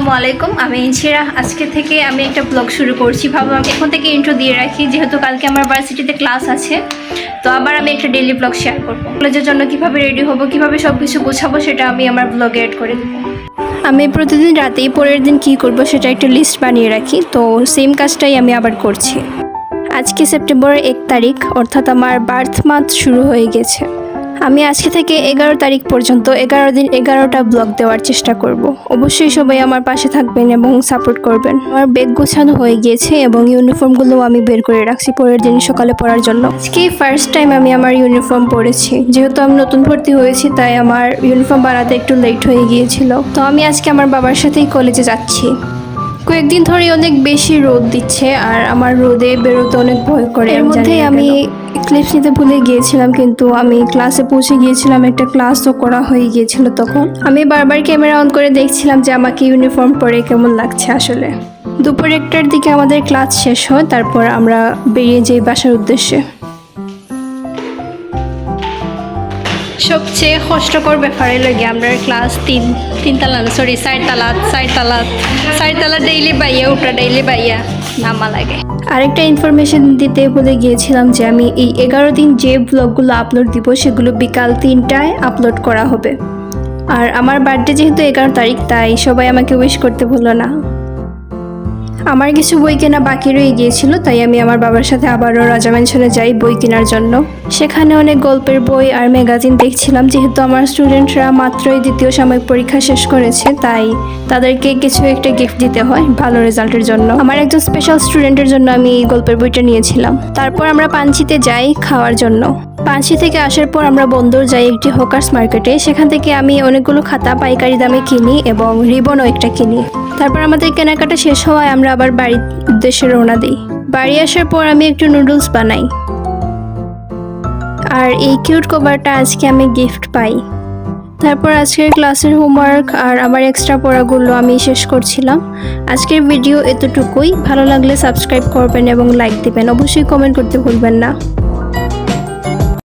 আসসালামু আলাইকুম, আমি ইনশিরা। আজকে থেকে আমি একটা ব্লগ শুরু করছি। ভাবলাম এখন থেকে ইন্ট্রো দিয়ে রাখি, যেহেতু কালকে আমার ভার্সিটিতে ক্লাস আছে। তো আবার আমি একটা ডেইলি ব্লগ শেয়ার করবো। কলেজের জন্য কিভাবে রেডি হবো, কিভাবে সব কিছু গোছাবো, সেটা আমি আমার ব্লগে অ্যাড করে দেবো। আমি প্রতিদিন রাতেই পরের দিন কী করবো সেটা একটা লিস্ট বানিয়ে রাখি। তো সেম কাজটাই আমি আবার করছি। আজকে সেপ্টেম্বরের 1 তারিখ, অর্থাৎ আমার বার্থ মান্থ শুরু হয়ে গেছে। আমি আজকে থেকে 11 তারিখ পর্যন্ত 11 দিন 11টা ব্লগ দেওয়ার চেষ্টা করব। অবশ্যই সবাই আমার পাশে থাকবেন এবং সাপোর্ট করবেন। আমার ব্যাগ গোছানো হয়ে গিয়েছে এবং ইউনিফর্মগুলো আমি বের করে রাখছি পরের দিন সকালে পরার জন্য। আজকে ফার্স্ট টাইম আমি আমার ইউনিফর্ম পরেছি। যেহেতু আমি নতুন ভর্তি হয়েছি, তাই আমার ইউনিফর্ম বানাতে একটু লেট হয়ে গিয়েছিল। তো আমি আজকে আমার বাবার সাথেই কলেজে যাচ্ছি। কয়েকদিন ধরে অনেক বেশি রোদ দিচ্ছে আর আমার রোদে বেরোতে অনেক ভয় করে। এর মধ্যেই আমি ক্লিপস নিতে ভুলে গিয়েছিলাম, কিন্তু আমি ক্লাসে পৌঁছে গিয়েছিলাম। একটা ক্লাসও করা হয়ে গিয়েছিল। তখন আমি বারবার ক্যামেরা অন করে দেখছিলাম যে আমাকে ইউনিফর্ম পরে কেমন লাগছে। আসলে দুপুর 1টার দিকে আমাদের ক্লাস শেষ হয়, তারপর আমরা বেরিয়ে যাই বাসার উদ্দেশ্যে। সবচেয়ে কষ্টকর ব্যাপারে লাগে আমরা ক্লাস চারতলা ডেইলি বাইয়া ওটা ডেইলি বাইয়া নামা লাগে। আরেকটা ইনফরমেশন দিতে বলে গিয়েছিলাম যে আমি এই 11 দিন যে ব্লগগুলো আপলোড দিব সেগুলো বিকাল 3টায় আপলোড করা হবে। আর আমার বার্থডে যেহেতু 11 তারিখ, তাই সবাই আমাকে উইশ করতে ভুলো না। আমার কিছু বই কেনা বাকি রয়ে গিয়েছিল, তাই আমি আমার বাবার সাথে আবারও রাজা ম্যানশনে যাই বই কেনার জন্য। সেখানে অনেক গল্পের বই আর ম্যাগাজিন দেখছিলাম। যেহেতু আমার স্টুডেন্টরা মাত্রই দ্বিতীয় সাময়িক পরীক্ষা শেষ করেছে, তাই তাদেরকে কিছু একটা গিফট দিতে হয় ভালো রেজাল্টের জন্য। আমার একজন স্পেশাল স্টুডেন্টের জন্য আমি এই গল্পের বইটা নিয়েছিলাম। তারপর আমরা পাঞ্চিতে যাই খাওয়ার জন্য। পাঞ্চি থেকে আসার পর আমরা বন্দর যাই একটি হকার্স মার্কেটে। সেখান থেকে আমি অনেকগুলো খাতা পাইকারি দামে কিনি এবং রিবনও একটা কিনি। তারপর আমাদের কেনাকাটা শেষ হওয়ায় আমরা আবার বাড়ির উদ্দেশ্যে রওনা দিই। বাড়ি আসার পর আমি একটু নুডলস বানাই। আর এই কিউট কভারটা আজকে আমি গিফট পাই। তারপর আজকের ক্লাসের হোমওয়ার্ক আর আমার এক্সট্রা পড়াগুলো আমি শেষ করছিলাম। আজকের ভিডিও এতটুকুই। ভালো লাগলে সাবস্ক্রাইব করবেন এবং লাইক দিবেন। অবশ্যই কমেন্ট করতে ভুলবেন না।